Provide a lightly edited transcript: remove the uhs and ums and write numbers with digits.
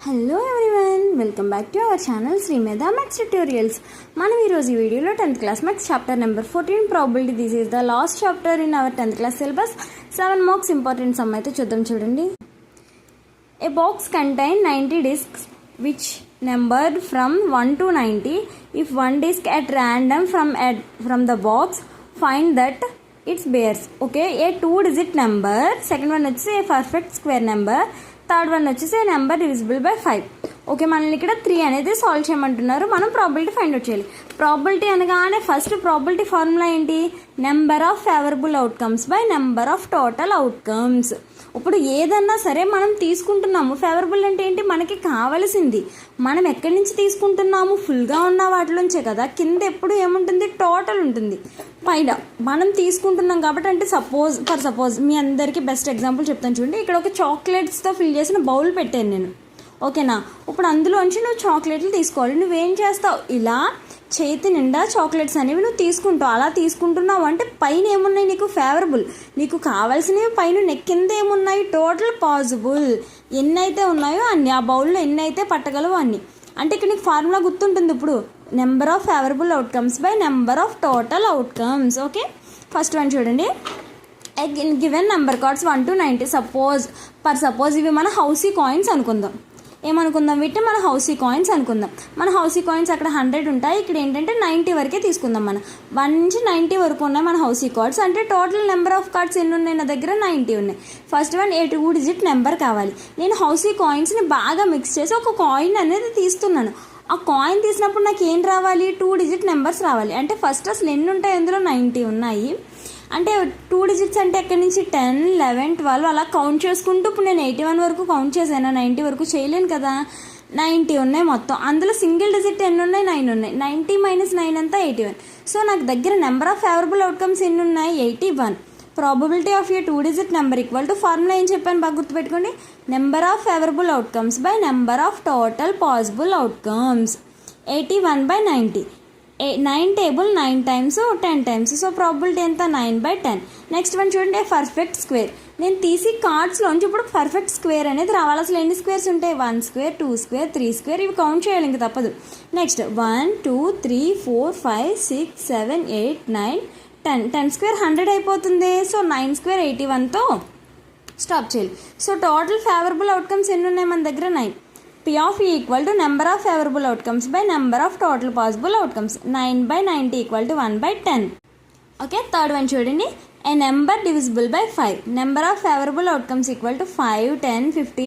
Hello everyone, welcome back to our channel Sri Medha maths tutorials. మనం ఈరోజు ఈ వీడియోలో 10th class maths chapter number 14 probability. This is the last chapter in our 10th class syllabus. 7 marks important some అయితే చూద్దాం. చూడండి. ఏ box contain 90 discs which numbered from 1 to 90. If one disc at random from the box, find that its bears. Okay, a 2-digit number, second one వచ్చేసి a perfect square number, third one వచ్చేసి number divisible by 5. Okay, మనల్ని ఇక్కడ 3 అనేది solve చేయమంటున్నారు. మనం probability find out చేయాలి. Probability అనగానే first probability formula ఏంటి? Number of favourable outcomes by number of total outcomes. ఇప్పుడు ఏదన్నా సరే మనం తీసుకుంటున్నాము. ఫేవరబుల్ అంటే ఏంటి? మనకి కావలసింది. మనం ఎక్కడి నుంచి తీసుకుంటున్నాము? ఫుల్గా ఉన్న వాటిలోంచే కదా. కింద ఎప్పుడు ఏముంటుంది? టోటల్ ఉంటుంది. పైన మనం తీసుకుంటున్నాం కాబట్టి, అంటే సపోజ్ మీ అందరికీ బెస్ట్ ఎగ్జాంపుల్ చెప్తాను చూడండి. ఇక్కడ ఒక చాక్లెట్స్తో ఫిల్ చేసిన బౌల్ పెట్టాను నేను. ఓకేనా? ఇప్పుడు అందులోంచి నువ్వు చాక్లెట్లు తీసుకోవాలి. నువ్వేం చేస్తావు? ఇలా చేతి నిండా చాక్లెట్స్ అనేవి నువ్వు తీసుకుంటావు. అలా తీసుకుంటున్నావు అంటే పైన ఏమున్నాయి? నీకు ఫేవరబుల్, నీకు కావాల్సినవి పైన. కింద ఏమున్నాయి? Total possible. ఎన్నైతే ఉన్నాయో అన్ని, ఆ బౌల్లో ఎన్ని అయితే పట్టగలవు అన్ని. అంటే ఇక్కడ నీకు ఫార్ములా గుర్తుంటుంది. ఇప్పుడు number of favourable outcomes by number of total outcomes. Okay, first one చూడండి. Given number cards 1 to 90. Suppose ఇవి మన హౌసీ కాయిన్స్ అనుకుందాం. ఏమనుకుందాం? వీటిని మన హౌసీ కాయిన్స్ అనుకుందాం. మన హౌసీ కాయిన్స్ అక్కడ 100 ఉంటాయి. ఇక్కడ ఏంటంటే 90 వరకే తీసుకుందాం. మనం 1 నుంచి 90 వరకు ఉన్నాయి మన హౌసీ కార్డ్స్. అంటే టోటల్ నెంబర్ ఆఫ్ కార్డ్స్ ఎన్ని ఉన్నాయి? నా దగ్గర 90 ఉన్నాయి. ఫస్ట్ వన్ 2-digit నెంబర్ కావాలి. నేను హౌసీ కాయిన్స్ని బాగా మిక్స్ చేసి ఒక కాయిన్ అనేది తీస్తున్నాను. ఆ కాయిన్ తీసినప్పుడు నాకు ఏం రావాలి? 2-digit నెంబర్స్ రావాలి. అంటే ఫస్ట్ అసలు ఎన్ని ఉంటాయి? అందులో 90 ఉన్నాయి. అంటే 2 digits అంటే ఎక్కడి నుంచి 10, 11, 12 అలా కౌంట్ చేసుకుంటూ ఇప్పుడు నేను 81 వరకు కౌంట్ చేశాను. 90 వరకు చేయలేను కదా. 90 ఉన్నాయి మొత్తం. అందులో సింగిల్ డిజిట్ ఎన్ని ఉన్నాయి? 9 ఉన్నాయి. 90 - 9 అంతా 81. సో నాకు దగ్గర నెంబర్ ఆఫ్ ఫేవరబుల్ అవుట్కమ్స్ ఎన్ని ఉన్నాయి? 81. Probability of A 2-digit number equal to formula ఏం చెప్పాను బాగా గుర్తుపెట్టుకోండి. Number of favourable outcomes by number of total possible outcomes. 81 by 90. 9 table 9 times 10 times. So probability ఎంత? 9/10. నెక్స్ట్ వన్ చూడండి. Perfect square. నేను తీసి కార్డ్స్లోంచి ఇప్పుడు పర్ఫెక్ట్ స్క్వేర్ అనేది రావాలి. అసలు ఎన్ని స్క్వేర్స్ ఉంటాయి? 1 square, 2 square, 3 square. ఇవి కౌంట్ చేయాలి, ఇంక తప్పదు. నెక్స్ట్ 1 2 3 4 5 6 7 8 9 10. 10 square 100 అయిపోతుంది. సో 9 square 81తో స్టాప్ చేయాలి. సో టోటల్ ఫేవరబుల్ అవుట్కమ్స్ ఎన్ని ఉన్నాయి మన దగ్గర? 9. P of E equal to number of favorable outcomes by number of total possible outcomes. 9/90 equal to 1/10. Okay, third one చూడండి. A number divisible by 5. Number of favorable outcomes equal to 5, 10, 15.